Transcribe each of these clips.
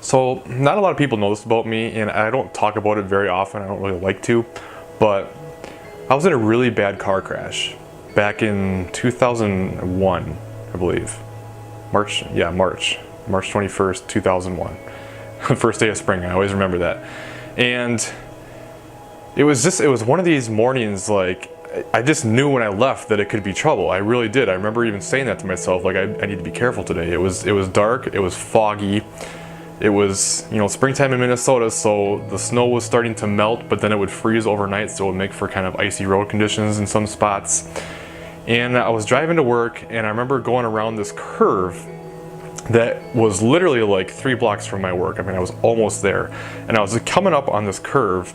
So not a lot of people know this about me, and I don't talk about it very often. I don't really like to, but I was in a really bad car crash back in 2001, I believe. March 21st, 2001. First day of spring, I always remember that. And it was one of these mornings, like, I just knew when I left that it could be trouble. I really did. I remember even saying that to myself, like, I need to be careful today. It was dark, it was foggy. It was, springtime in Minnesota, so the snow was starting to melt, but then it would freeze overnight, so it would make for kind of icy road conditions in some spots. And I was driving to work, and I remember going around this curve that was literally like 3 blocks from my work. I mean, I was almost there. And I was coming up on this curve,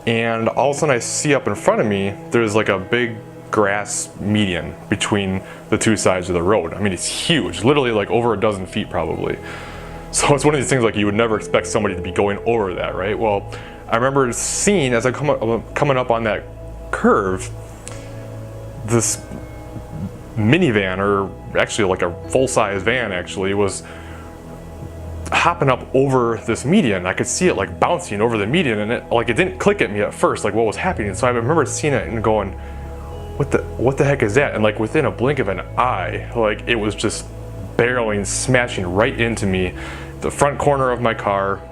and all of a sudden I see up in front of me, there's like a big grass median between the two sides of the road. I mean, it's huge, literally like over a dozen feet probably. So it's one of these things like you would never expect somebody to be going over that, right? Well, I remember seeing as I coming up on that curve, this minivan, or actually like a full-size van actually, was hopping up over this median. I could see it like bouncing over the median, and it didn't click at me at first, like what was happening. So I remember seeing it and going, what the heck is that? And like within a blink of an eye, like it was just barreling, smashing right into me, the front corner of my car,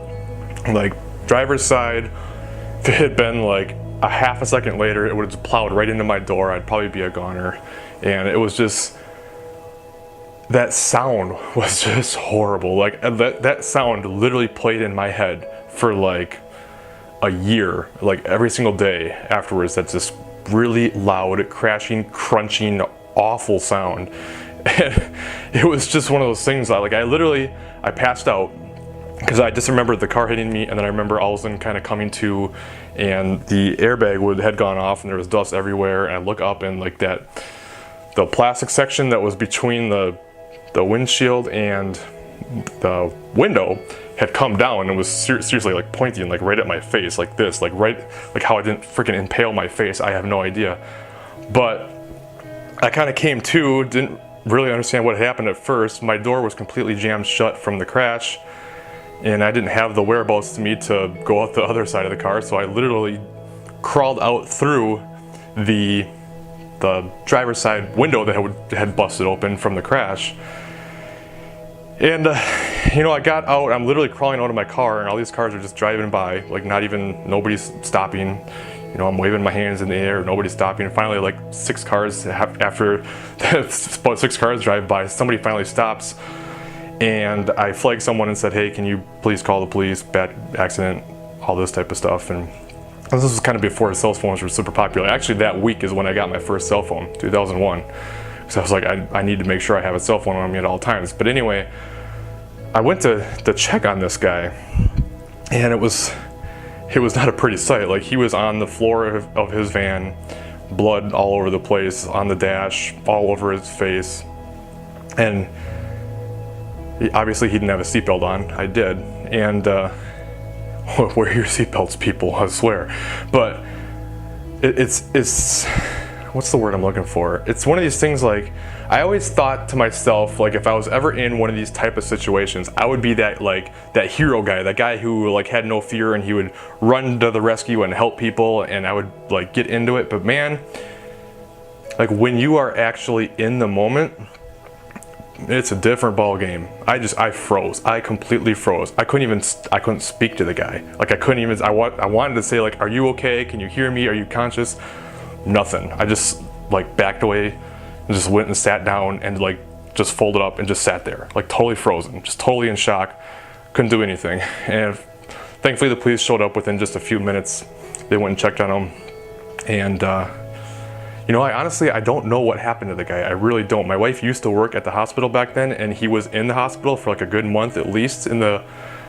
like driver's side. If it had been like a half a second later, it would have just plowed right into my door. I'd probably be a goner. And it was just, that sound was just horrible. Like that sound literally played in my head for like a year, like every single day afterwards. That's this really loud, crashing, crunching, awful sound. And it was just one of those things that I passed out because I just remembered the car hitting me, and then I remember all of a sudden kind of coming to, and the airbag had gone off, and there was dust everywhere. And I look up, and like the plastic section that was between the windshield and the window had come down and was seriously like pointing like right at my face, like this, like how I didn't freaking impale my face. I have no idea, but I kind of came to, didn't really understand what happened at first. My door was completely jammed shut from the crash, and I didn't have the whereabouts to me to go out the other side of the car, so I literally crawled out through the driver's side window that had busted open from the crash. And I got out, I'm literally crawling out of my car, and all these cars are just driving by, like nobody's stopping. I'm waving my hands in the air, nobody's stopping. And finally, like 6 cars, after about 6 cars drive by, somebody finally stops. And I flagged someone and said, hey, can you please call the police, bad accident, all this type of stuff. And this was kind of before cell phones were super popular. Actually, that week is when I got my first cell phone, 2001. So I was like, I need to make sure I have a cell phone on me at all times. But anyway, I went to check on this guy, and it was not a pretty sight. Like, he was on the floor of his van, blood all over the place, on the dash, all over his face. And obviously he didn't have a seatbelt on. I did. And wear your seatbelts, people, I swear. But it's what's the word I'm looking for? It's one of these things, like, I always thought to myself, like, if I was ever in one of these type of situations, I would be that hero guy, that guy who like had no fear, and he would run to the rescue and help people, and I would like get into it. But man, like when you are actually in the moment, it's a different ball game. I froze. I completely froze. I couldn't speak to the guy. Like I wanted to say, like, are you okay? Can you hear me? Are you conscious? Nothing. I just like backed away and just went and sat down and like just folded up and just sat there, like totally frozen, just totally in shock. Couldn't do anything. And thankfully the police showed up within just a few minutes. They went and checked on him. And I don't know what happened to the guy. I really don't. My wife used to work at the hospital back then, and he was in the hospital for like a good month at least, in the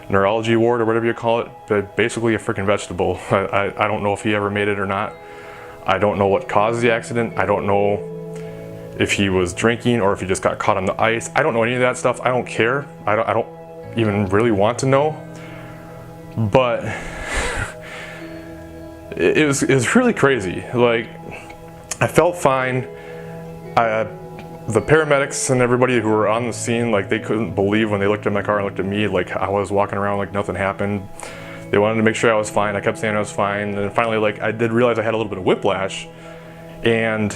neurology ward or whatever you call it, but basically a freaking vegetable. I don't know if he ever made it or not. I don't know what caused the accident. I don't know if he was drinking or if he just got caught on the ice. I don't know any of that stuff. I don't care. I don't even really want to know. But it was really crazy. Like, I felt fine. the paramedics and everybody who were on the scene, like, they couldn't believe when they looked at my car and looked at me, like I was walking around like nothing happened. They wanted to make sure I was fine. I kept saying I was fine. And finally, like, I did realize I had a little bit of whiplash, and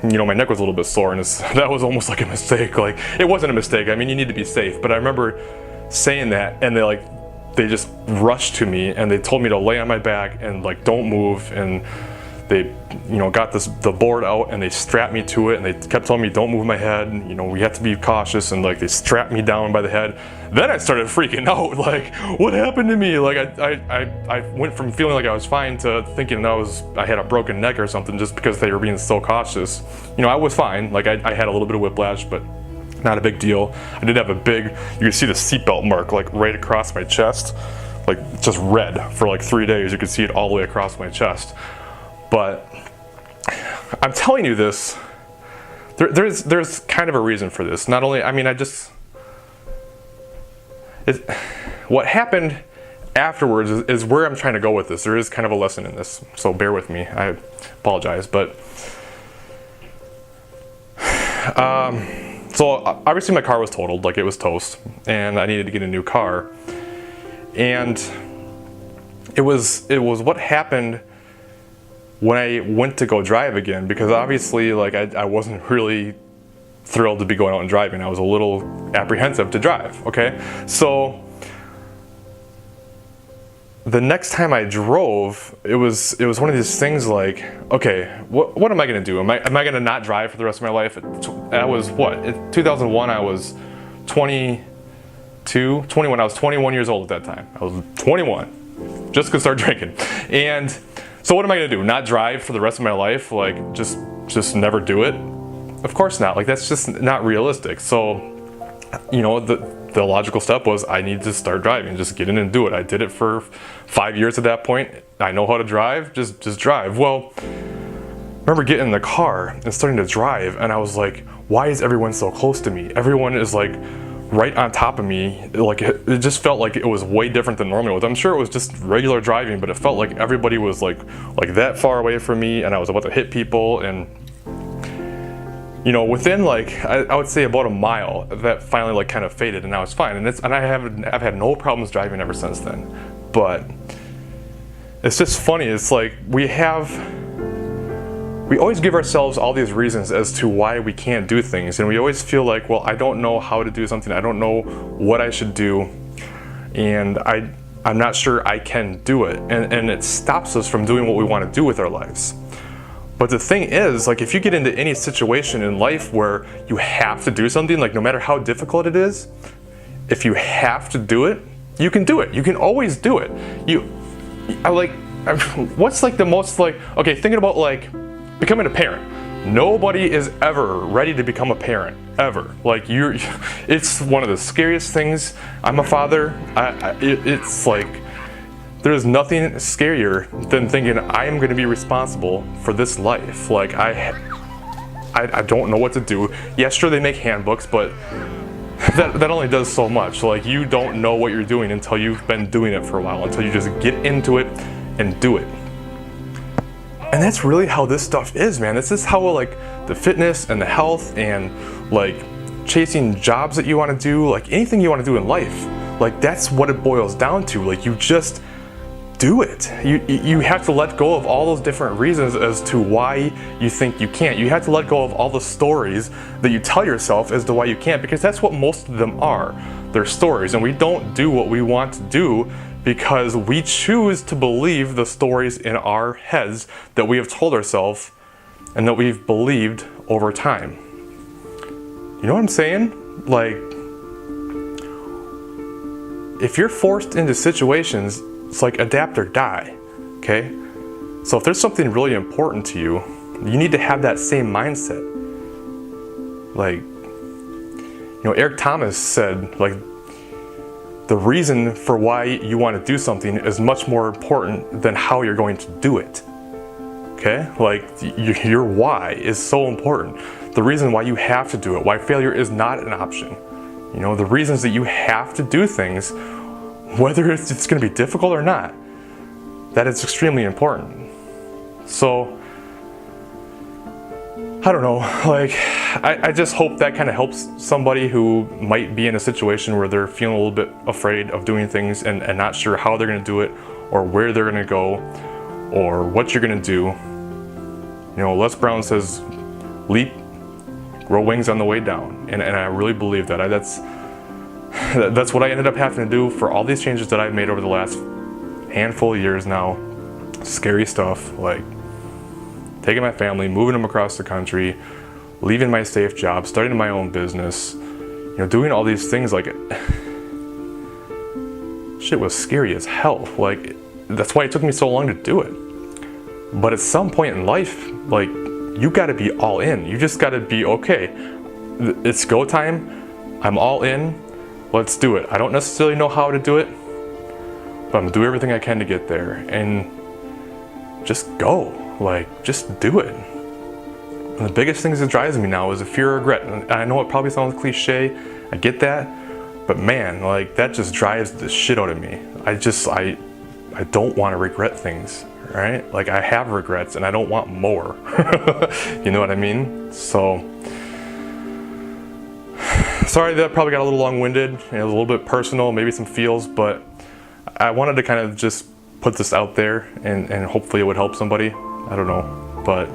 you know, my neck was a little bit sore, and that was almost like a mistake. Like, it wasn't a mistake. I mean, you need to be safe. But I remember saying that, and they just rushed to me, and they told me to lay on my back and like don't move. And they, you know, got the board out, and they strapped me to it, and they kept telling me don't move my head. You know, we have to be cautious, and like they strapped me down by the head. Then I started freaking out, like, what happened to me? Like, I went from feeling like I was fine to thinking I had a broken neck or something, just because they were being so cautious. You know, I was fine. Like, I had a little bit of whiplash, but not a big deal. I did have you could see the seatbelt mark like right across my chest, like just red for like 3 days. You could see it all the way across my chest. But I'm telling you this, there's kind of a reason for this. Not only, I mean, what happened afterwards is where I'm trying to go with this. There is kind of a lesson in this, so bear with me. I apologize, but so obviously my car was totaled, like it was toast, and I needed to get a new car. And it was what happened when I went to go drive again, because obviously, like, I wasn't really thrilled to be going out and driving. I was a little apprehensive to drive, okay? So the next time I drove, it was one of these things like, okay, what am I gonna do? Am I gonna not drive for the rest of my life? That was what? In 2001, I was 21. I was 21 years old at that time. I was 21, just could start drinking. And so what am I gonna do? Not drive for the rest of my life? Like, just never do it? Of course not. Like, that's just not realistic. So, you know, the logical step was I need to start driving. Just get in and do it. I did it for 5 years at that point. I know how to drive. Just drive. Well, I remember getting in the car and starting to drive, and I was like, why is everyone so close to me? Everyone is like right on top of me. Like, it just felt like it was way different than normal. I'm sure it was just regular driving, but it felt like everybody was like that far away from me, and I was about to hit people. And you know, within like I would say about a mile, that finally like kind of faded, and I was fine. And I've had no problems driving ever since then. But it's just funny. It's like we always give ourselves all these reasons as to why we can't do things, and we always feel like, well, I don't know how to do something, I don't know what I should do, and I'm not sure I can do it, and it stops us from doing what we want to do with our lives. But the thing is, like, if you get into any situation in life where you have to do something, like no matter how difficult it is, if you have to do it, you can do it. You can always do it. What's like the most, like, okay, thinking about like becoming a parent. Nobody is ever ready to become a parent, ever. Like, it's one of the scariest things. I'm a father. It's like, there's nothing scarier than thinking I am going to be responsible for this life. Like, I don't know what to do. Yeah, sure, they make handbooks, but that only does so much. Like, you don't know what you're doing until you've been doing it for a while, until you just get into it and do it. And that's really how this stuff is, man. This is how, like, the fitness and the health and like chasing jobs that you want to do, like anything you want to do in life, like that's what it boils down to. Like, you just do it. You have to let go of all those different reasons as to why you think you can't. You have to let go of all the stories that you tell yourself as to why you can't, because that's what most of them are. They're stories, and we don't do what we want to do because we choose to believe the stories in our heads that we have told ourselves and that we've believed over time. You know what I'm saying? Like, if you're forced into situations, it's like adapt or die, okay? So if there's something really important to you, you need to have that same mindset. Like, you know, Eric Thomas said, like, the reason for why you want to do something is much more important than how you're going to do it, okay? Like, your why is so important. The reason why you have to do it, why failure is not an option. You know, the reasons that you have to do things, whether it's going to be difficult or not, that is extremely important. So I don't know, like, I just hope that kind of helps somebody who might be in a situation where they're feeling a little bit afraid of doing things and not sure how they're going to do it, or where they're going to go, or what you're going to do. You know, Les Brown says, leap, grow wings on the way down. And I really believe that. That's what I ended up having to do for all these changes that I've made over the last handful of years now. Scary stuff, like taking my family, moving them across the country, leaving my safe job, starting my own business, you know, doing all these things. Like, shit was scary as hell. Like, that's why it took me so long to do it. But at some point in life, like, you gotta be all in. You just gotta be, okay, it's go time, I'm all in, let's do it. I don't necessarily know how to do it, but I'm gonna do everything I can to get there. And just go, like, just do it. And the biggest thing that drives me now is a fear of regret. And I know it probably sounds cliche, I get that, but man, like, that just drives the shit out of me. I don't want to regret things, right? Like, I have regrets and I don't want more. You know what I mean? So, sorry that probably got a little long-winded, a little bit personal, maybe some feels, but I wanted to kind of just put this out there and hopefully it would help somebody. I don't know, but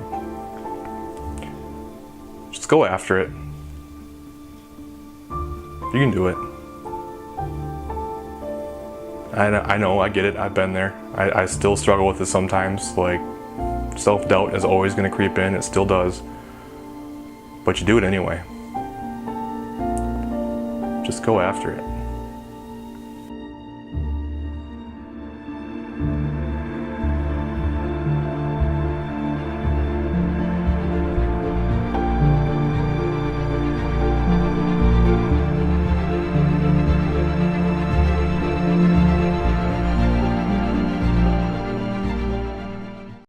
just go after it. You can do it. I know, I get it, I've been there. I still struggle with it sometimes. Like, self-doubt is always going to creep in, it still does. But you do it anyway. Just go after it.